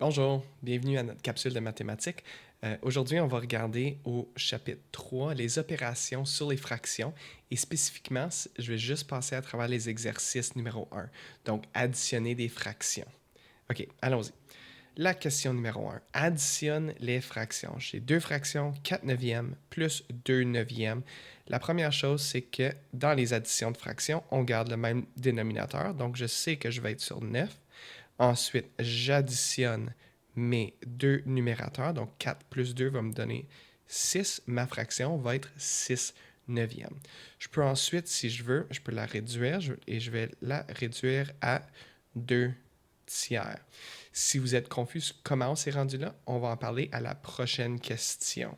Bonjour, bienvenue à notre capsule de mathématiques. Aujourd'hui, on va regarder au chapitre 3 les opérations sur les fractions et spécifiquement, je vais juste passer à travers les exercices numéro 1, donc additionner des fractions. OK, allons-y. La question numéro 1, additionne les fractions. J'ai deux fractions, 4 neuvièmes plus 2 neuvièmes. La première chose, c'est que dans les additions de fractions, on garde le même dénominateur, donc je sais que je vais être sur 9. Ensuite, j'additionne mes deux numérateurs. Donc, 4 plus 2 va me donner 6. Ma fraction va être 6 neuvièmes. Je peux ensuite, si je veux, je peux la réduire et je vais la réduire à 2 tiers. Si vous êtes confus sur comment on s'est rendu là, on va en parler à la prochaine question.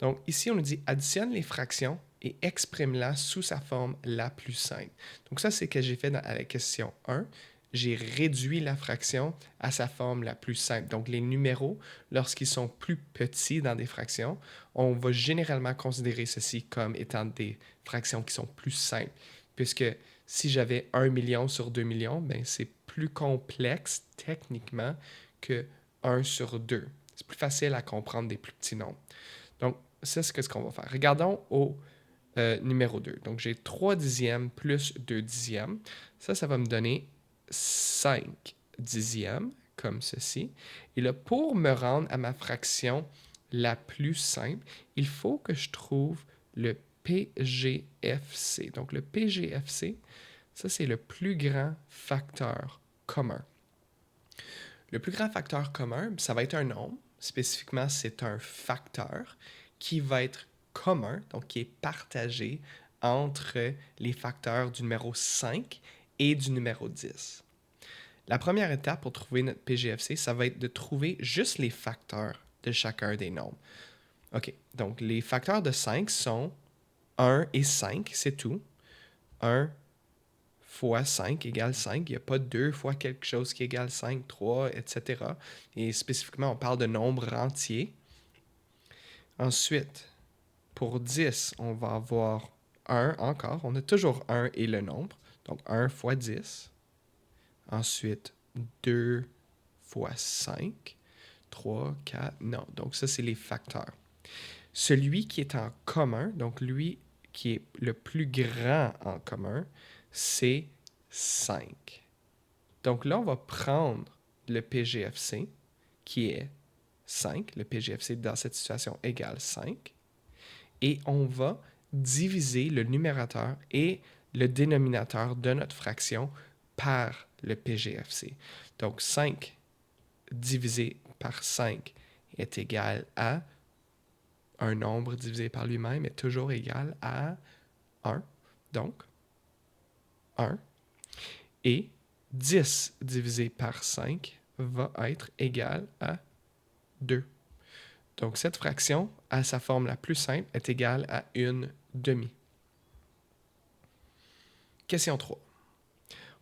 Donc, ici, on nous dit additionne les fractions et exprime-la sous sa forme la plus simple. Donc, ça, c'est ce que j'ai fait à la question 1. J'ai réduit la fraction à sa forme la plus simple. Donc, les numéros, lorsqu'ils sont plus petits dans des fractions, on va généralement considérer ceci comme étant des fractions qui sont plus simples. Puisque si j'avais 1 million sur 2 millions, ben, c'est plus complexe techniquement que 1 sur 2. C'est plus facile à comprendre des plus petits nombres. Donc, c'est ce qu'on va faire. Regardons au numéro 2. Donc, j'ai 3 dixièmes plus 2 dixièmes. Ça va me donner 5 dixièmes, comme ceci. Et là, pour me rendre à ma fraction la plus simple, il faut que je trouve le PGFC. Donc, le PGFC, ça, c'est le plus grand facteur commun. Le plus grand facteur commun, ça va être un nombre. Spécifiquement, c'est un facteur qui va être commun, donc qui est partagé entre les facteurs du numéro 5 et du numéro 10. La première étape pour trouver notre PGFC, ça va être de trouver juste les facteurs de chacun des nombres. OK, donc les facteurs de 5 sont 1 et 5, c'est tout. 1 fois 5 égale 5. Il n'y a pas 2 fois quelque chose qui égale 5, 3, etc. Et spécifiquement, on parle de nombres entiers. Ensuite, pour 10, on va avoir 1 encore. On a toujours 1 et le nombre. Donc 1 fois 10. Ensuite, 2 fois 5. 3, 4, non. Donc ça, c'est les facteurs. Celui qui est en commun, donc lui qui est le plus grand en commun, c'est 5. Donc là, on va prendre le PGFC, qui est 5. Le PGFC dans cette situation égale 5. Et on va diviser le numérateur et le dénominateur de notre fraction par le PGFC. Donc 5 divisé par 5 est égal à un nombre divisé par lui-même est toujours égal à 1. Donc 1. Et 10 divisé par 5 va être égal à 2. Donc cette fraction, à sa forme la plus simple, est égale à une demi. Question 3.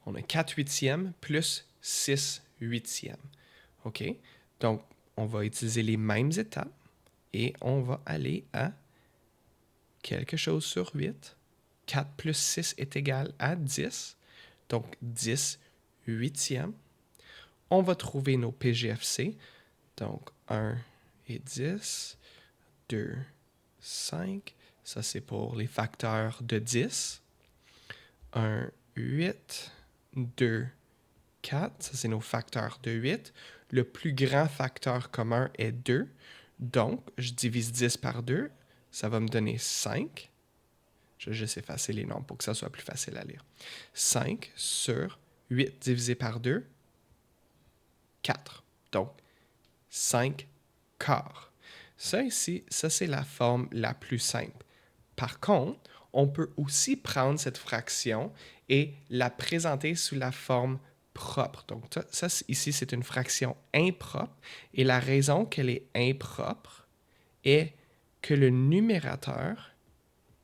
On a 4 huitièmes plus 6 huitièmes. OK? Donc, on va utiliser les mêmes étapes et on va aller à quelque chose sur 8. 4 plus 6 est égal à 10. Donc, 10 huitièmes. On va trouver nos PGFC. Donc, 1 et 10. 2, 5. Ça, c'est pour les facteurs de 10. 1, 8. 2, 4. Ça, c'est nos facteurs de 8. Le plus grand facteur commun est 2. Donc, je divise 10 par 2. Ça va me donner 5. Je vais juste effacer les nombres pour que ça soit plus facile à lire. 5 sur 8 divisé par 2, 4. Donc, 5 quarts. Ça ici, ça c'est la forme la plus simple. Par contre, on peut aussi prendre cette fraction et la présenter sous la forme propre. Donc ça ici, c'est une fraction impropre. Et la raison qu'elle est impropre est que le numérateur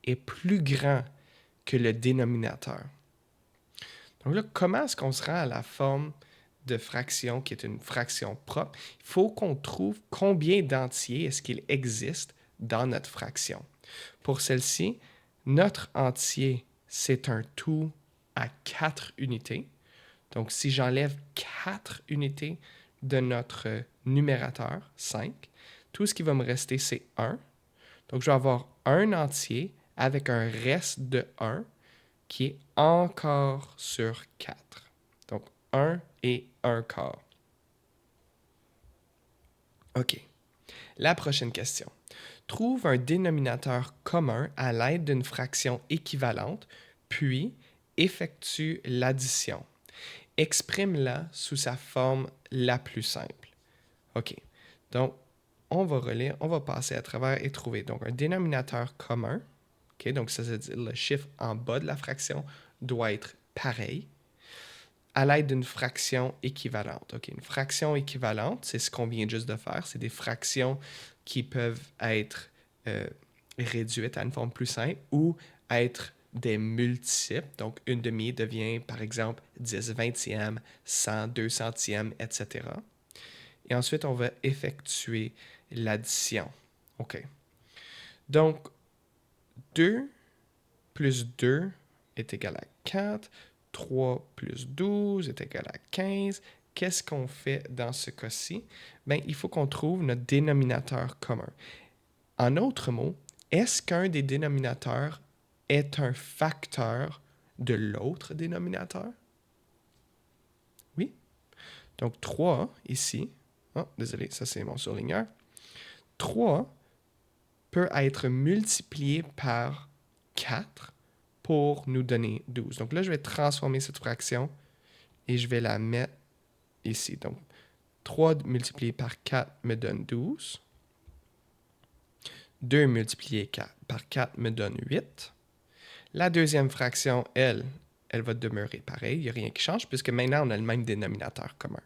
est plus grand que le dénominateur. Donc là, comment est-ce qu'on se rend à la forme de fraction qui est une fraction propre? Il faut qu'on trouve combien d'entiers est-ce qu'il existe dans notre fraction. Pour celle-ci, notre entier, c'est un tout à 4 unités. Donc, si j'enlève 4 unités de notre numérateur, 5. Tout ce qui va me rester, c'est 1. Donc, je vais avoir un entier avec un reste de 1 qui est encore sur 4. Donc, 1 et 1 quart. OK. La prochaine question. Trouve un dénominateur commun à l'aide d'une fraction équivalente, puis effectue l'addition. Exprime-la sous sa forme la plus simple. OK. Donc, on va relire, on va passer à travers et trouver. Donc, un dénominateur commun. OK. Donc, ça veut dire le chiffre en bas de la fraction doit être pareil à l'aide d'une fraction équivalente. OK. Une fraction équivalente, c'est ce qu'on vient juste de faire. C'est des fractions qui peuvent être réduites à une forme plus simple ou être des multiples. Donc, une demi devient, par exemple, 10 vingtièmes, 100, 2 centièmes, etc. Et ensuite, on va effectuer l'addition. OK. Donc, 2 plus 2 est égal à 4. 3 plus 12 est égal à 15. Qu'est-ce qu'on fait dans ce cas-ci? Bien, il faut qu'on trouve notre dénominateur commun. En d'autres mots, est-ce qu'un des dénominateurs est un facteur de l'autre dénominateur? Oui. Donc, 3 ici. Oh, désolé, ça c'est mon surligneur. 3 peut être multiplié par 4 pour nous donner 12. Donc là, je vais transformer cette fraction et je vais la mettre ici. Donc, 3 multiplié par 4 me donne 12. 2 multiplié par 4 me donne 8. La deuxième fraction, elle va demeurer pareille. Il n'y a rien qui change puisque maintenant, on a le même dénominateur commun.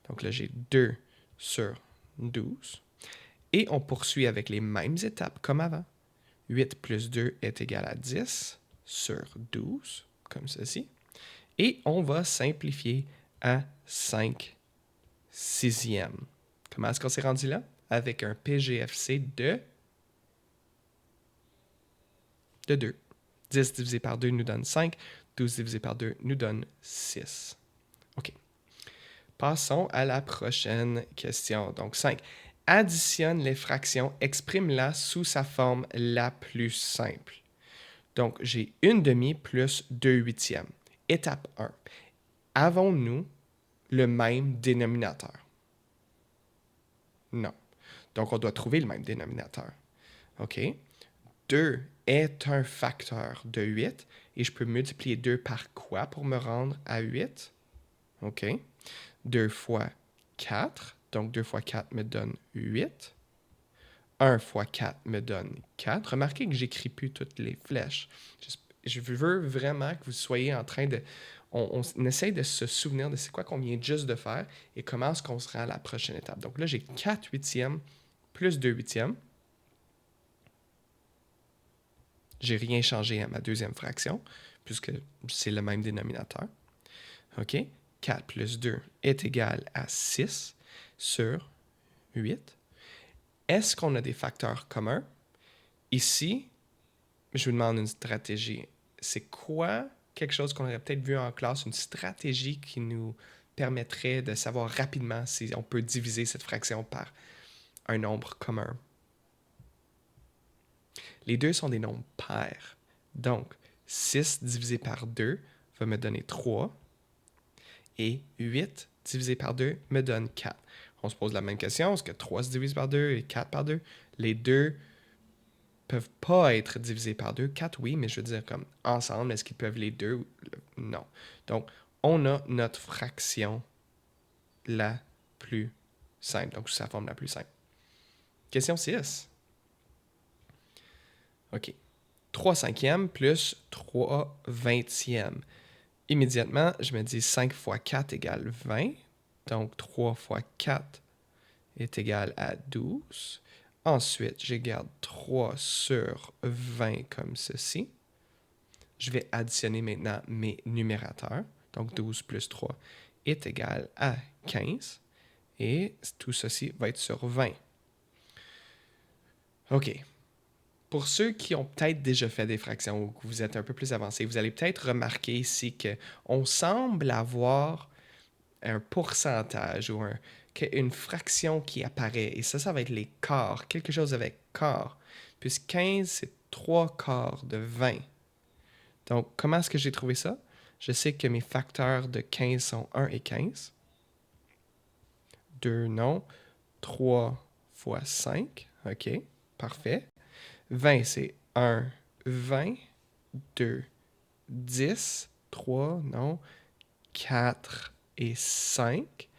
Donc là, j'ai 2 sur 12. Et on poursuit avec les mêmes étapes comme avant. 8 plus 2 est égal à 10 sur 12, comme ceci. Et on va simplifier à 5 sixièmes. Comment est-ce qu'on s'est rendu là? Avec un PGFC de 2. 10 divisé par 2 nous donne 5. 12 divisé par 2 nous donne 6. OK. Passons à la prochaine question. Donc, 5. Additionne les fractions, exprime-la sous sa forme la plus simple. Donc, j'ai 1 demi plus 2 huitièmes. Étape 1. Avons-nous le même dénominateur? Non. Donc, on doit trouver le même dénominateur. OK? 2 est un facteur de 8 et je peux multiplier 2 par quoi pour me rendre à 8? OK? 2 fois 4. Donc, 2 fois 4 me donne 8. 1 fois 4 me donne 4. Remarquez que j'écris plus toutes les flèches. Je veux vraiment que vous soyez en train de... On essaye de se souvenir de c'est quoi qu'on vient juste de faire et comment est-ce qu'on se rend à la prochaine étape. Donc là, j'ai 4 huitièmes plus 2 huitièmes. J'ai rien changé à ma deuxième fraction puisque c'est le même dénominateur. OK? 4 plus 2 est égal à 6 sur 8. Est-ce qu'on a des facteurs communs? Ici, je vous demande une stratégie. C'est quoi quelque chose qu'on aurait peut-être vu en classe, une stratégie qui nous permettrait de savoir rapidement si on peut diviser cette fraction par un nombre commun? Les deux sont des nombres pairs. Donc, 6 divisé par 2 va me donner 3 et 8 divisé par 2 me donne 4. On se pose la même question, est-ce que 3 se divise par 2 et 4 par 2? Les deux peuvent pas être divisés par 2. 4, oui, mais je veux dire comme ensemble, est-ce qu'ils peuvent les deux? Non. Donc, on a notre fraction la plus simple, donc sous sa forme la plus simple. Question 6. OK. 3 cinquièmes plus 3 vingtièmes. Immédiatement, je me dis 5 fois 4 égale 20. Donc, 3 fois 4 est égal à 12. Ensuite, je garde 3 sur 20 comme ceci. Je vais additionner maintenant mes numérateurs. Donc, 12 plus 3 est égal à 15. Et tout ceci va être sur 20. OK. Pour ceux qui ont peut-être déjà fait des fractions ou que vous êtes un peu plus avancé, vous allez peut-être remarquer ici qu'on semble avoir un pourcentage ou une fraction qui apparaît. Et ça va être les quarts. Quelque chose avec quart. Puisque 15, c'est 3 quarts de 20. Donc, comment est-ce que j'ai trouvé ça? Je sais que mes facteurs de 15 sont 1 et 15. 2, non. 3 fois 5. OK, parfait. 20, c'est 1, 20. 2, 10. 3, non. 4 et 5.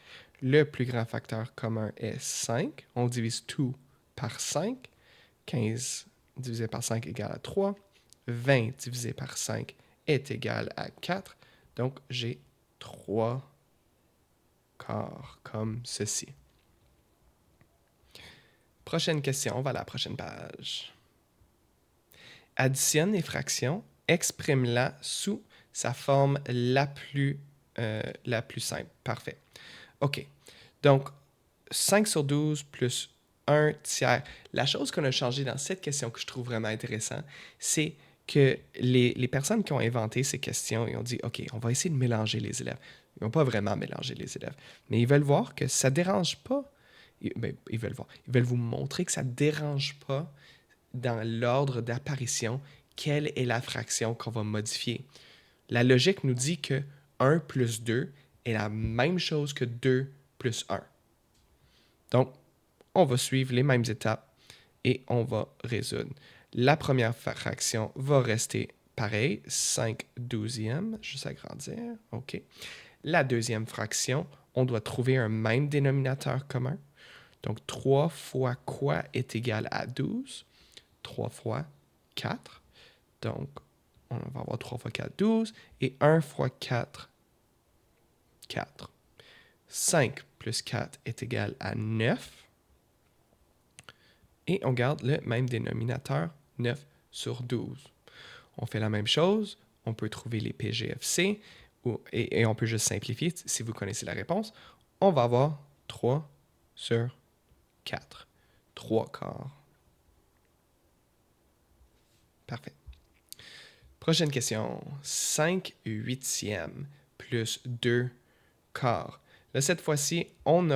Le plus grand facteur commun est 5. On divise tout par 5. 15 divisé par 5 égale à 3. 20 divisé par 5 est égal à 4. Donc, j'ai 3 quarts comme ceci. Prochaine question, on va à la prochaine page. Additionne les fractions, exprime-la sous sa forme la plus simple. Parfait. OK. Donc, 5 sur 12 plus 1 tiers. La chose qu'on a changée dans cette question que je trouve vraiment intéressante, c'est que les personnes qui ont inventé ces questions, ils ont dit, OK, on va essayer de mélanger les élèves. Ils n'ont pas vraiment mélangé les élèves, mais ils veulent voir que ça ne dérange pas. Ils veulent voir. Ils veulent vous montrer que ça ne dérange pas dans l'ordre d'apparition quelle est la fraction qu'on va modifier. La logique nous dit que 1 plus 2 est la même chose que 2 plus 1. Donc, on va suivre les mêmes étapes et on va résoudre. La première fraction va rester pareil, 5 douzièmes, juste agrandir, OK. La deuxième fraction, on doit trouver un même dénominateur commun. Donc, 3 fois quoi est égal à 12? 3 fois 4. Donc, on va avoir 3 fois 4, 12. Et 1 fois 4, 4. 5 plus 4 est égal à 9. Et on garde le même dénominateur, 9 sur 12. On fait la même chose, on peut trouver les PGFC, et on peut juste simplifier si vous connaissez la réponse. On va avoir 3 sur 4. 3 quarts. Parfait. Prochaine question. 5 huitièmes plus 2 quarts. Là, cette fois-ci, on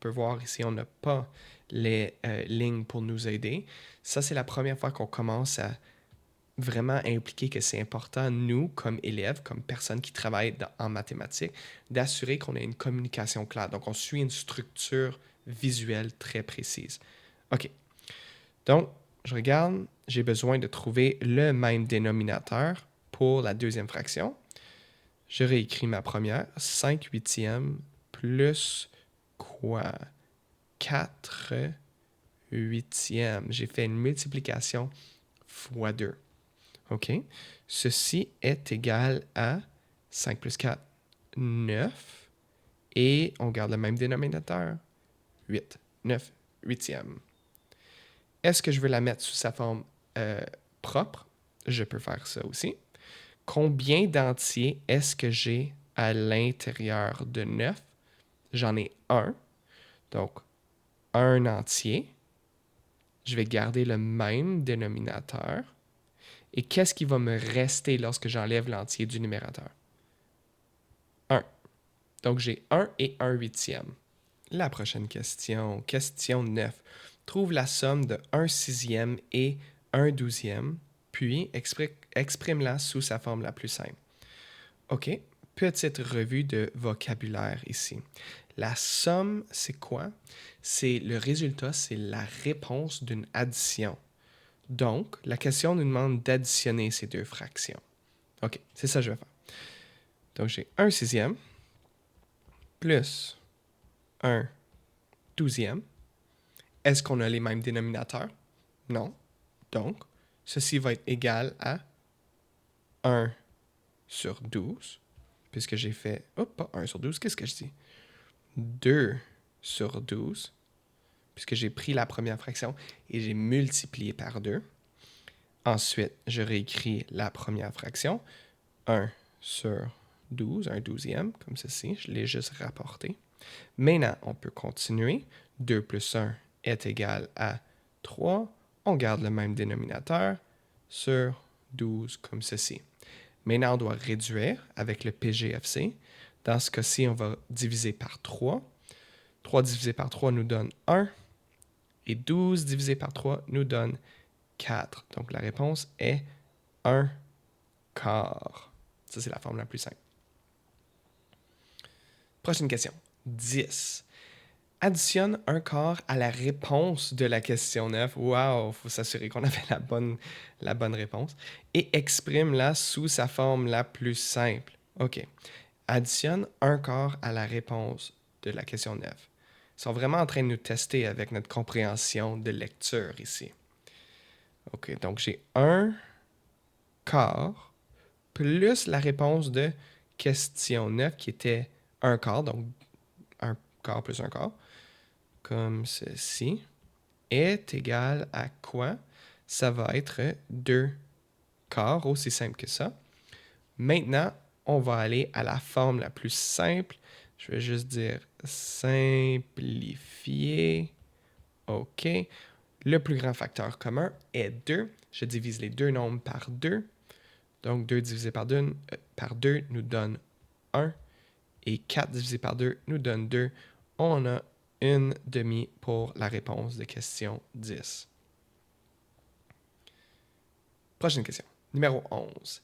peut voir ici, on n'a pas les lignes pour nous aider. Ça, c'est la première fois qu'on commence à vraiment impliquer que c'est important, nous, comme élèves, comme personnes qui travaillent en mathématiques, d'assurer qu'on ait une communication claire. Donc, on suit une structure visuelle très précise. OK. Donc, je regarde, j'ai besoin de trouver le même dénominateur pour la deuxième fraction. Je réécris ma première, 5 huitièmes plus quoi? 4 huitièmes. J'ai fait une multiplication fois 2. OK? Ceci est égal à 5 plus 4, 9. Et on garde le même dénominateur, 8. 9 huitièmes. Est-ce que je veux la mettre sous sa forme propre? Je peux faire ça aussi. Combien d'entiers est-ce que j'ai à l'intérieur de 9? J'en ai un. Donc, un entier. Je vais garder le même dénominateur. Et qu'est-ce qui va me rester lorsque j'enlève l'entier du numérateur? 1. Donc, j'ai 1 et 1 huitième. La prochaine question, question 9. Trouve la somme de 1 sixième et 1 douzième, puis exprime-la sous sa forme la plus simple. OK, petite revue de vocabulaire ici. La somme, c'est quoi? C'est le résultat, c'est la réponse d'une addition. Donc, la question nous demande d'additionner ces deux fractions. OK, c'est ça que je vais faire. Donc, j'ai 1 sixième plus 1 douzième. Est-ce qu'on a les mêmes dénominateurs? Non. Donc, ceci va être égal à 1 sur 12, puisque j'ai fait... pas 1 sur 12, qu'est-ce que je dis? 2 sur 12, puisque j'ai pris la première fraction et j'ai multiplié par 2. Ensuite, je réécris la première fraction, 1 sur 12, un douzième, comme ceci, je l'ai juste rapporté. Maintenant, on peut continuer. 2 plus 1 est égal à 3. On garde le même dénominateur sur 12, comme ceci. Maintenant, on doit réduire avec le PGFC. Dans ce cas-ci, on va diviser par 3. 3 divisé par 3 nous donne 1. Et 12 divisé par 3 nous donne 4. Donc, la réponse est 1 quart. Ça, c'est la forme la plus simple. Prochaine question. 10. Additionne 1 quart à la réponse de la question 9. Wow, il faut s'assurer qu'on avait la bonne réponse. Et exprime-la sous sa forme la plus simple. OK. Additionne 1 quart à la réponse de la question 9. Ils sont vraiment en train de nous tester avec notre compréhension de lecture ici. OK, donc j'ai 1 quart plus la réponse de question 9 qui était 1 quart, donc 1 quart plus 1 quart, comme ceci, est égal à quoi? Ça va être 2 quarts, aussi simple que ça. Maintenant, on va aller à la forme la plus simple. Je vais juste dire simplifier. OK. Le plus grand facteur commun est 2. Je divise les deux nombres par 2. Donc, 2 divisé par 2 nous donne 1. Et 4 divisé par 2 nous donne 2. On a une demi pour la réponse de question 10. Prochaine question. Numéro 11.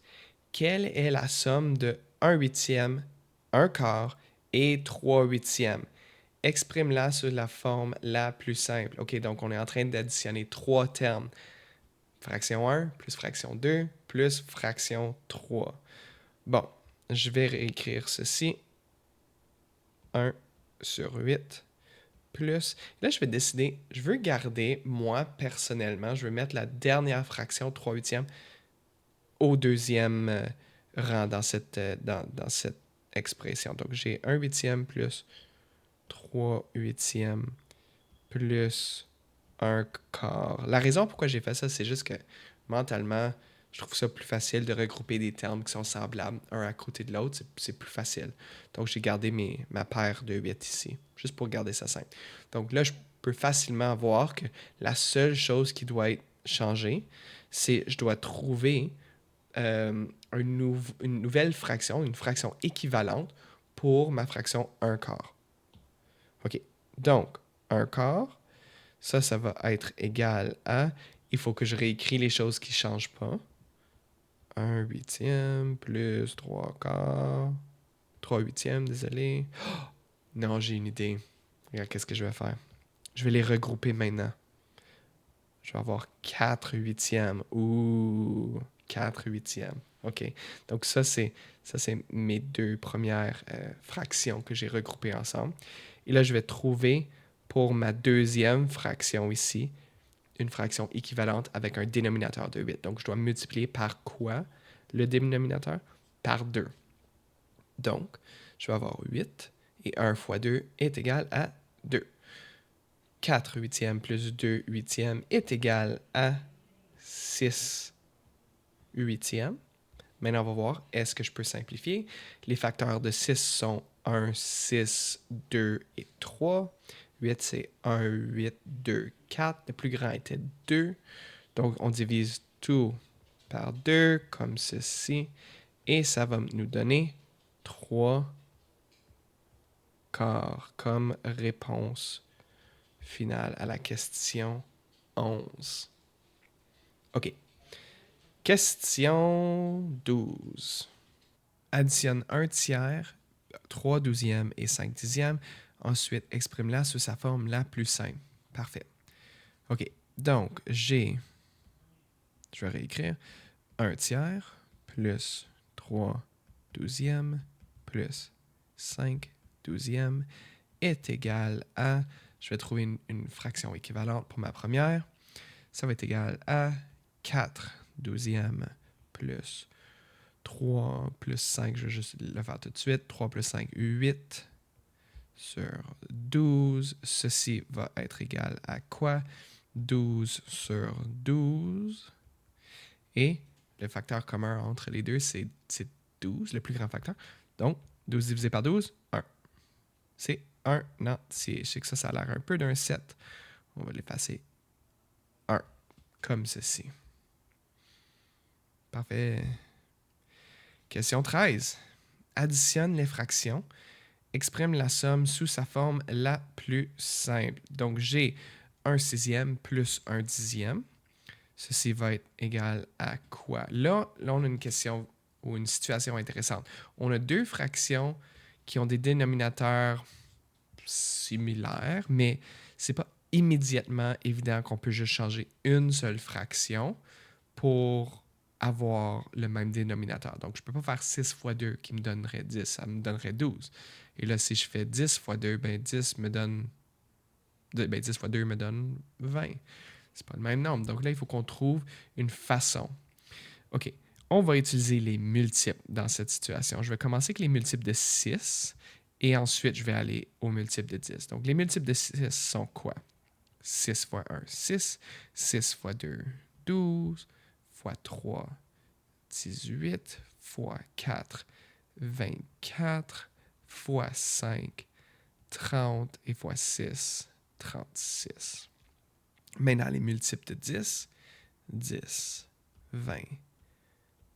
Quelle est la somme de 1 huitième, 1 quart et 3 huitièmes? Exprime-la sous la forme la plus simple. OK, donc on est en train d'additionner 3 termes. Fraction 1 plus fraction 2 plus fraction 3. Bon, je vais réécrire ceci. 1 sur 8 plus... Là, je vais décider, je veux garder, moi, personnellement, je veux mettre la dernière fraction, 3 huitièmes, au deuxième rang dans cette expression. Donc, j'ai 1 huitième plus 3 huitièmes plus 1 quart. La raison pourquoi j'ai fait ça, c'est juste que mentalement, je trouve ça plus facile de regrouper des termes qui sont semblables un à côté de l'autre. C'est plus facile. Donc, j'ai gardé ma paire de 8 ici, juste pour garder ça simple. Donc là, je peux facilement voir que la seule chose qui doit être changée, c'est je dois trouver une nouvelle fraction, une fraction équivalente pour ma fraction 1 quart. OK. Donc, 1 quart, ça va être égal à... Il faut que je réécris les choses qui ne changent pas. 1 huitième plus 3 quarts. 3 huitièmes, désolé. Oh! Non, j'ai une idée. Regarde, qu'est-ce que je vais faire? Je vais les regrouper maintenant. Je vais avoir 4 huitièmes. Ouh, 4 huitièmes. OK. Donc ça, c'est mes deux premières fractions que j'ai regroupées ensemble. Et là, je vais trouver pour ma deuxième fraction ici, une fraction équivalente avec un dénominateur de 8. Donc, je dois multiplier par quoi le dénominateur? Par 2. Donc, je vais avoir 8 et 1 fois 2 est égal à 2. 4 huitièmes plus 2 huitièmes est égal à 6 huitièmes. Maintenant, on va voir, est-ce que je peux simplifier? Les facteurs de 6 sont 1, 6, 2 et 3. 8, c'est 1, 8, 2, 4. Le plus grand était 2. Donc, on divise tout par 2, comme ceci. Et ça va nous donner 3 quarts comme réponse finale à la question 11. OK. Question 12. Additionne 1 tiers, 3 douzièmes et 5 dixièmes. Ensuite, exprime-la sous sa forme la plus simple. Parfait. OK. Donc, je vais réécrire 1 tiers plus 3 douzièmes plus 5 douzièmes est égal à... Je vais trouver une fraction équivalente pour ma première. Ça va être égal à 4 douzièmes plus 3 plus 5, je vais juste le faire tout de suite. 3 plus 5, 8 sur 12. Ceci va être égal à quoi? 12 sur 12. Et le facteur commun entre les deux, c'est 12, le plus grand facteur. Donc, 12 divisé par 12, 1. C'est 1. Non, je sais que ça a l'air un peu d'un 7. On va l'effacer. 1. Comme ceci. Parfait. Question 13. Additionne les fractions exprime la somme sous sa forme la plus simple. Donc, j'ai 1/6 plus 1/10. Ceci va être égal à quoi? Là, on a une question ou une situation intéressante. On a deux fractions qui ont des dénominateurs similaires, mais c'est pas immédiatement évident qu'on peut juste changer une seule fraction pour avoir le même dénominateur. Donc, je ne peux pas faire 6 fois 2 qui me donnerait 10, ça me donnerait 12. Et là, si je fais 10 fois 2, ben 10 me donne... Ben 10 fois 2 me donne 20. C'est pas le même nombre. Donc là, il faut qu'on trouve une façon. OK. On va utiliser les multiples dans cette situation. Je vais commencer avec les multiples de 6 et ensuite, je vais aller aux multiples de 10. Donc, les multiples de 6 sont quoi? 6 fois 1, 6. 6 fois 2, 12. Fois 3, 18. Fois 4, 24. Fois 5, 30. Et fois 6, 36. Maintenant, les multiples de 10, 10, 20,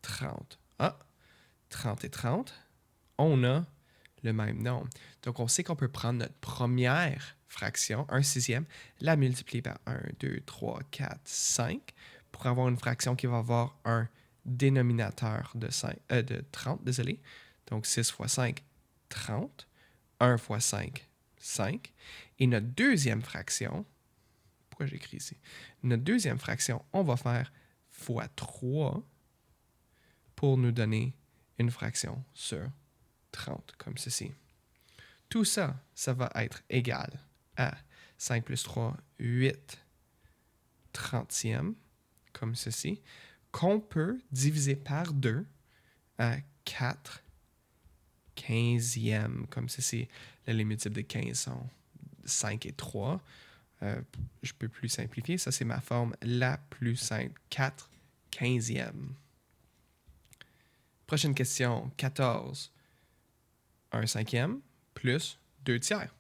30. Ah, 30 et 30, on a le même nombre. Donc, on sait qu'on peut prendre notre première fraction, 1/6, la multiplier par 1, 2, 3, 4, 5, pour avoir une fraction qui va avoir un dénominateur de 30, désolé. Donc, 6 fois 5, 30. 1 fois 5, 5. Et notre deuxième fraction, pourquoi j'écris ici? Notre deuxième fraction, on va faire fois 3 pour nous donner une fraction sur 30, comme ceci. Tout ça, ça va être égal à 5 plus 3, 8 trentièmes, comme ceci, qu'on peut diviser par 2 à 4 quinzièmes, comme ceci. Là, les multiples de 15 sont 5 et 3. Je peux plus simplifier. Ça, c'est ma forme la plus simple. 4 quinzièmes. Prochaine question. 14. 1/5 plus 2 tiers.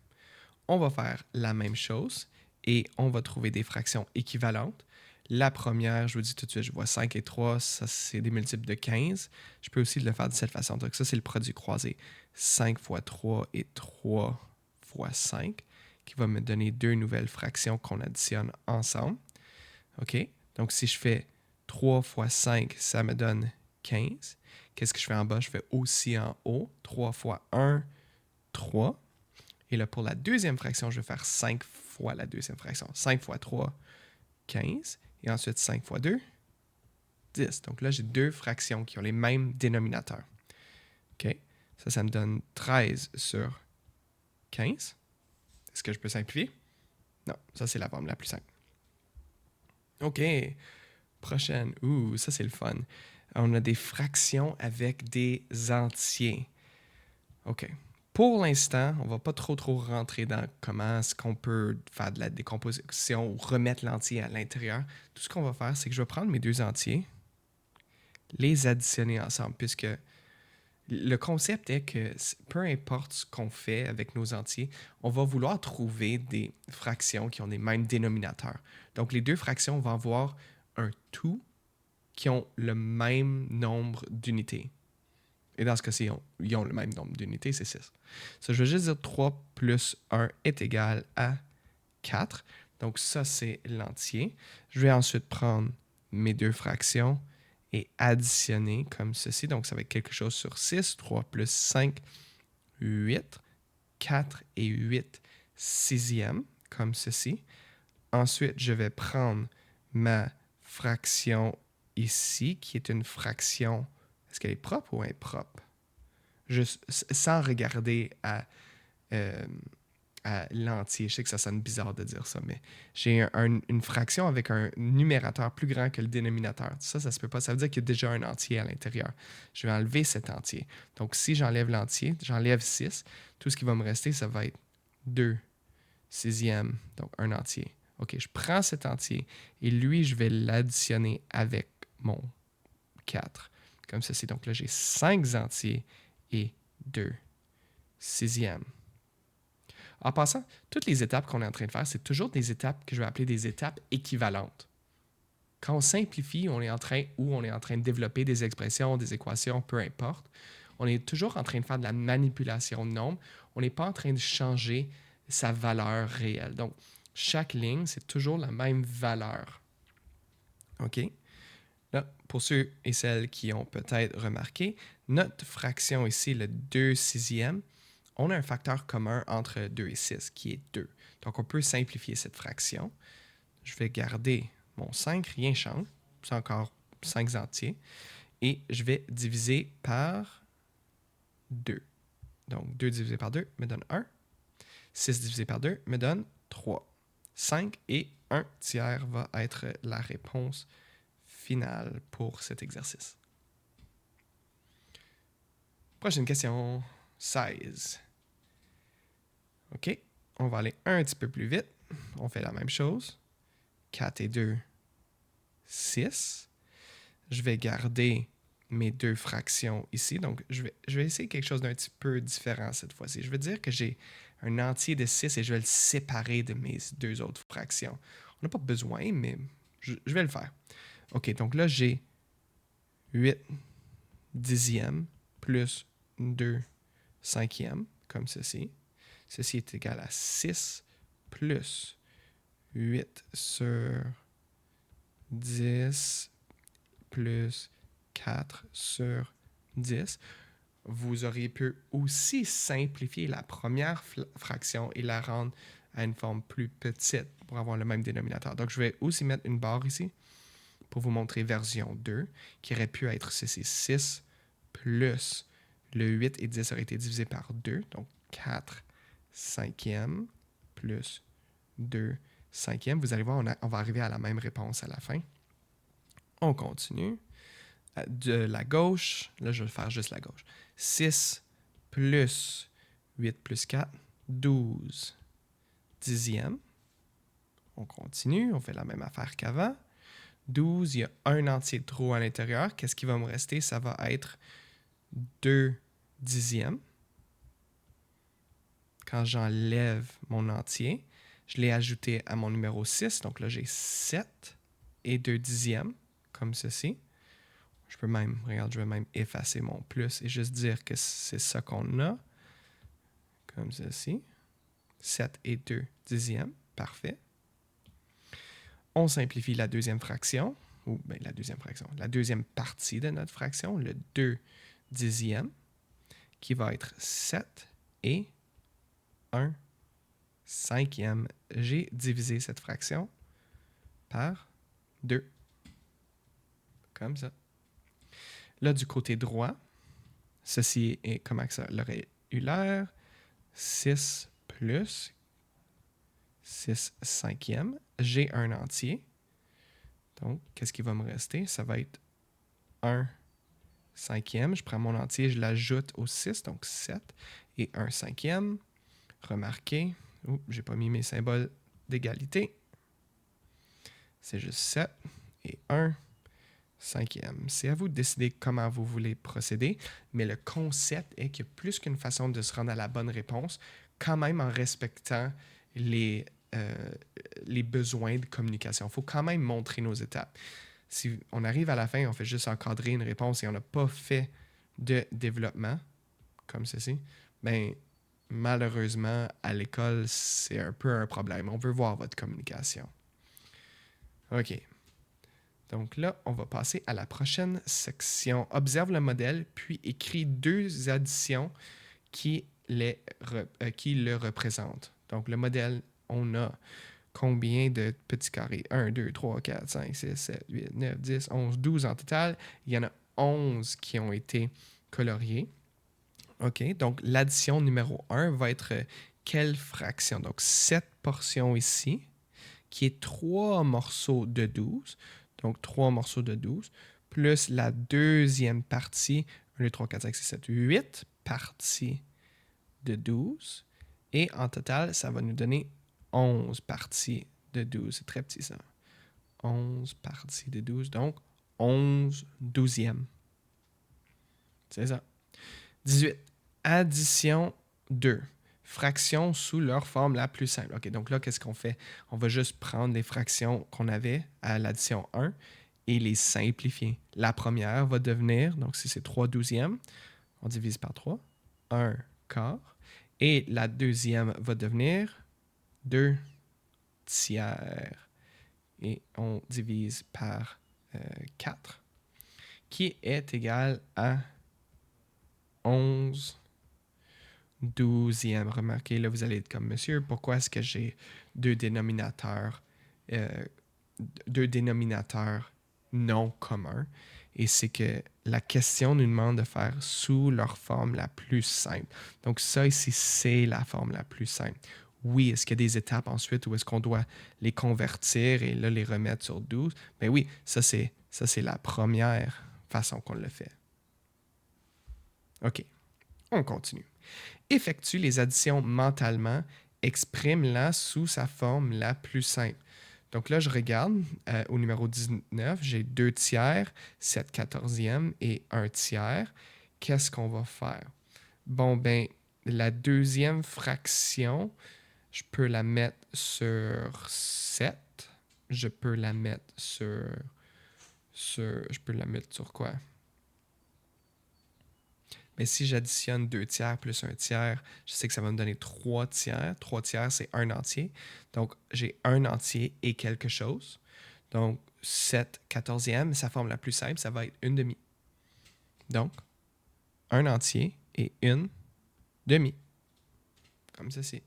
On va faire la même chose et on va trouver des fractions équivalentes. La première, je vous dis tout de suite, je vois 5 et 3, ça c'est des multiples de 15. Je peux aussi le faire de cette façon. Donc ça, c'est le produit croisé. 5 fois 3 et 3 fois 5, qui va me donner deux nouvelles fractions qu'on additionne ensemble. OK? Donc si je fais 3 fois 5, ça me donne 15. Qu'est-ce que je fais en bas? Je fais aussi en haut. 3 fois 1, 3. Et là, pour la deuxième fraction, je vais faire 5 fois la deuxième fraction. 5 fois 3, 15. Et ensuite, 5 fois 2, 10. Donc là, j'ai deux fractions qui ont les mêmes dénominateurs. OK? Ça me donne 13 sur 15. Est-ce que je peux simplifier? Non, ça, c'est la forme la plus simple. OK. Prochaine. Ça, c'est le fun. On a des fractions avec des entiers. OK. Pour l'instant, on ne va pas trop rentrer dans comment est-ce qu'on peut faire de la décomposition ou remettre l'entier à l'intérieur. Tout ce qu'on va faire, c'est que je vais prendre mes deux entiers, les additionner ensemble, puisque le concept est que peu importe ce qu'on fait avec nos entiers, on va vouloir trouver des fractions qui ont les mêmes dénominateurs. Donc, les deux fractions vont avoir un tout qui ont le même nombre d'unités. Et dans ce cas-ci, ils ont le même nombre d'unités, c'est 6. Ça, je vais juste dire 3 plus 1 est égal à 4. Donc ça, c'est l'entier. Je vais ensuite prendre mes deux fractions et additionner comme ceci. Donc ça va être quelque chose sur 6. 3 plus 5, 8. 4 et 8 sixièmes, comme ceci. Ensuite, je vais prendre ma fraction ici, qui est une fraction... Est-ce qu'elle est propre ou impropre? Juste sans regarder à l'entier. Je sais que ça sonne bizarre de dire ça, mais j'ai une fraction avec un numérateur plus grand que le dénominateur. Ça se peut pas. Ça veut dire qu'il y a déjà un entier à l'intérieur. Je vais enlever cet entier. Donc, si j'enlève l'entier, j'enlève 6, tout ce qui va me rester, ça va être 2 sixièmes, donc un entier. OK, je prends cet entier et lui, je vais l'additionner avec mon 4. Comme ceci. Donc là, j'ai 5 entiers et 2 sixièmes. En passant, toutes les étapes qu'on est en train de faire, c'est toujours des étapes que je vais appeler des étapes équivalentes. Quand on simplifie, on est en train de développer des expressions, des équations, peu importe, On est toujours en train de faire de la manipulation de nombre. On n'est pas en train de changer sa valeur réelle. Donc, chaque ligne, c'est toujours la même valeur. OK? Là, pour ceux et celles qui ont peut-être remarqué, notre fraction ici, le 2 sixièmes, on a un facteur commun entre 2 et 6, qui est 2. Donc, on peut simplifier cette fraction. Je vais garder mon 5, rien ne change. C'est encore 5 entiers. Et je vais diviser par 2. Donc, 2 divisé par 2 me donne 1. 6 divisé par 2 me donne 3. 5 et 1 tiers va être la réponse finale pour cet exercice. Prochaine question, 16. OK, on va aller un petit peu plus vite. On fait la même chose. 4 et 2, 6. Je vais garder mes deux fractions ici. Donc, je vais essayer quelque chose d'un petit peu différent cette fois-ci. Je vais dire que j'ai un entier de 6 et je vais le séparer de mes deux autres fractions. On n'a pas besoin, mais je vais le faire. OK, donc là, j'ai 8 dixièmes plus 2 cinquièmes, comme ceci. Ceci est égal à 6 plus 8 sur 10 plus 4 sur 10. Vous auriez pu aussi simplifier la première fraction et la rendre à une forme plus petite pour avoir le même dénominateur. Donc, je vais aussi mettre une barre ici pour vous montrer version 2, qui aurait pu être ceci, 6 plus le 8 et 10 aurait été divisé par 2, donc 4 cinquièmes plus 2 cinquièmes. Vous allez voir, on va arriver à la même réponse à la fin. On continue. De la gauche, là je vais faire juste la gauche. 6 plus 8 plus 4, 12 dixièmes. On continue, on fait la même affaire qu'avant. 12, il y a un entier de trop à l'intérieur. Qu'est-ce qui va me rester? Ça va être 2 dixièmes. Quand j'enlève mon entier, je l'ai ajouté à mon numéro 6. Donc là, j'ai 7 et 2 dixièmes, comme ceci. Je peux même, regarde, je vais même effacer mon plus et juste dire que c'est ça qu'on a. Comme ceci. 7 et 2 dixièmes. Parfait. On simplifie la deuxième fraction, ou bien la deuxième partie de notre fraction, le 2 dixièmes, qui va être 7 et 1 cinquième. J'ai divisé cette fraction par 2. Comme ça. Là, du côté droit, ceci est comment que ça aurait eu l'air. 6 plus 6 cinquièmes. J'ai un entier. Donc, qu'est-ce qui va me rester? Ça va être 1 cinquième. Je prends mon entier, je l'ajoute au 6, donc 7 et 1 cinquième. Remarquez, j'ai pas mis mes symboles d'égalité. C'est juste 7 et 1 cinquième. C'est à vous de décider comment vous voulez procéder, mais le concept est qu'il y a plus qu'une façon de se rendre à la bonne réponse, quand même en respectant les besoins de communication. Il faut quand même montrer nos étapes. Si on arrive à la fin, on fait juste encadrer une réponse et on n'a pas fait de développement, comme ceci, bien, malheureusement, à l'école, c'est un peu un problème. On veut voir votre communication. OK. Donc là, on va passer à la prochaine section. Observe le modèle, puis écris deux additions qui le représentent. Donc le modèle, on a combien de petits carrés? 1, 2, 3, 4, 5, 6, 7, 8, 9, 10, 11, 12 en total. Il y en a 11 qui ont été coloriés. OK, donc l'addition numéro 1 va être quelle fraction? Donc cette portion ici, qui est 3 morceaux de 12. Donc 3 morceaux de 12, plus la deuxième partie, 1, 2, 3, 4, 5, 6, 7, 8 parties de 12. Et en total, ça va nous donner 11 parties de 12. C'est très petit ça. 11 parties de 12, donc 11 douzièmes. C'est ça. 18. Addition 2. Fractions sous leur forme la plus simple. OK, donc là, qu'est-ce qu'on fait? On va juste prendre les fractions qu'on avait à l'addition 1 et les simplifier. La première va devenir, donc si c'est 3 douzièmes, On divise par 3. 1 quart. Et la deuxième va devenir 2 tiers. Et on divise par 4, qui est égal à 11 douzièmes. Remarquez, là, vous allez être comme, monsieur, pourquoi est-ce que j'ai deux dénominateurs non communs? Et c'est que la question nous demande de faire sous leur forme la plus simple. Donc ça ici, c'est la forme la plus simple. Oui, est-ce qu'il y a des étapes ensuite où est-ce qu'on doit les convertir et là les remettre sur 12? Ben oui, ça c'est la première façon qu'on le fait. OK, on continue. Effectue les additions mentalement, exprime-la sous sa forme la plus simple. Donc là, je regarde au numéro 19, j'ai 2 tiers, 7 quatorzièmes et 1 tiers. Qu'est-ce qu'on va faire? Bon, ben, la deuxième fraction, je peux la mettre sur 7. Je peux la mettre sur je peux la mettre sur quoi? Mais si j'additionne 2 tiers plus 1 tiers, je sais que ça va me donner 3 tiers. 3 tiers, c'est 1 entier. Donc, j'ai 1 entier et quelque chose. Donc, 7 quatorzièmes, sa forme la plus simple, ça va être 1 demi. Donc, 1 entier et 1 demi. Comme ceci.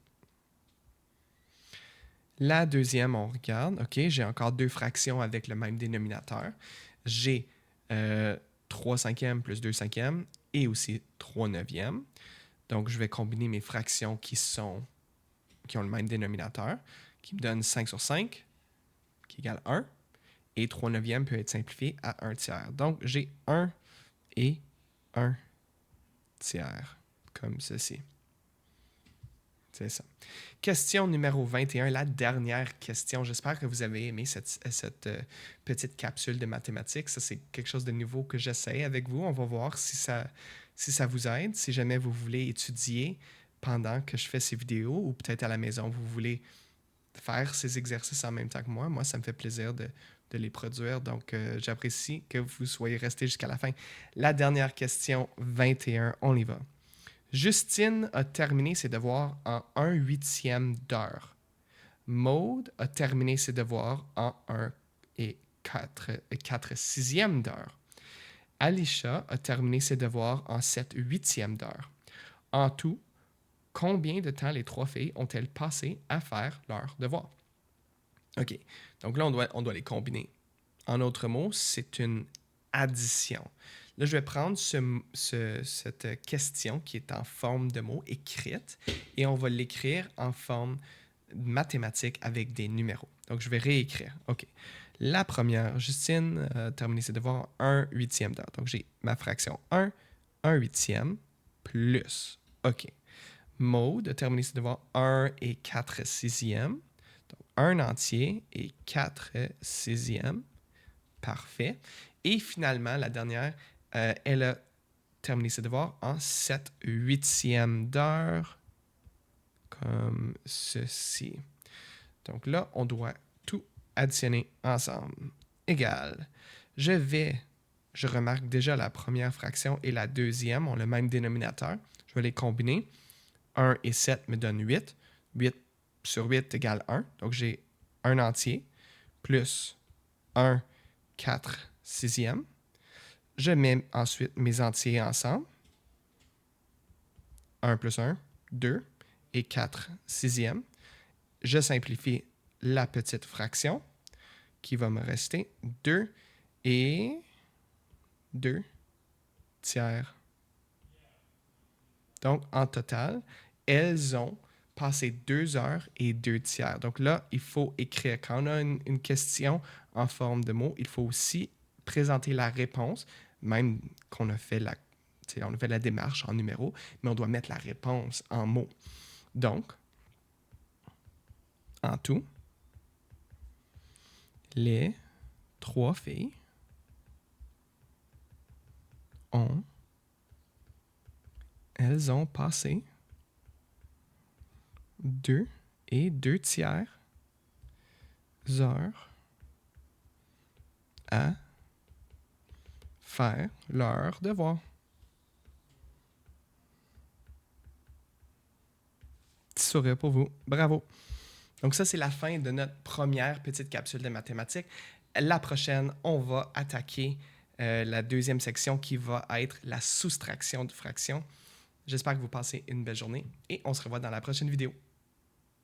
La deuxième, on regarde. OK, j'ai encore 2 fractions avec le même dénominateur. J'ai 3 cinquièmes plus 2 cinquièmes et aussi 3 neuvièmes. Donc, je vais combiner mes fractions qui ont le même dénominateur, qui me donne 5 sur 5, qui égale 1. Et 3 neuvièmes peut être simplifié à 1 tiers. Donc, j'ai 1 et 1 tiers, comme ceci. C'est ça. Question numéro 21, la dernière question. J'espère que vous avez aimé cette petite capsule de mathématiques. Ça, c'est quelque chose de nouveau que j'essaie avec vous. On va voir si ça vous aide. Si jamais vous voulez étudier pendant que je fais ces vidéos ou peut-être à la maison, vous voulez faire ces exercices en même temps que moi, ça me fait plaisir de les produire. Donc, j'apprécie que vous soyez restés jusqu'à la fin. La dernière question, 21, on y va. Justine a terminé ses devoirs en 1/8 d'heure. Maude a terminé ses devoirs en 1 et 4 sixièmes d'heure. Alicia a terminé ses devoirs en 7 huitièmes d'heure. En tout, combien de temps les 3 filles ont-elles passé à faire leurs devoirs? OK. Donc là, on doit les combiner. En autres mots, c'est une addition. Là, je vais prendre cette question qui est en forme de mots écrite et on va l'écrire en forme mathématique avec des numéros. Donc, je vais réécrire. OK. La première, Justine a terminé ses devoirs en 1/8 d'heure. Donc, j'ai ma fraction 1/8 plus. OK. Maude a terminé ses devoirs 1 et 4 sixièmes. Donc, 1 entier et 4 sixièmes. Parfait. Et finalement, la dernière, elle a terminé ses devoirs en 7 huitièmes d'heure, comme ceci. Donc là, on doit tout additionner ensemble. Égal. Je remarque déjà la première fraction et la deuxième ont le même dénominateur. Je vais les combiner. 1 et 7 me donnent 8. 8 sur 8 égale 1. Donc j'ai 1 entier plus 1, 4 sixièmes. Je mets ensuite mes entiers ensemble. 1 plus 1, 2 et 4 sixièmes. Je simplifie la petite fraction qui va me rester 2 et 2 tiers. Donc, en total, elles ont passé 2 heures et 2 tiers. Donc là, il faut écrire. Quand on a une question en forme de mots, il faut aussi présenter la réponse, même qu'on a fait la démarche en numéros, mais on doit mettre la réponse en mots. Donc, en tout, les 3 filles elles ont passé 2 et 2 tiers heures à faire leurs devoirs. sourire pour vous. Bravo! Donc ça, c'est la fin de notre première petite capsule de mathématiques. La prochaine, on va attaquer la deuxième section qui va être la soustraction de fractions. J'espère que vous passez une belle journée et on se revoit dans la prochaine vidéo.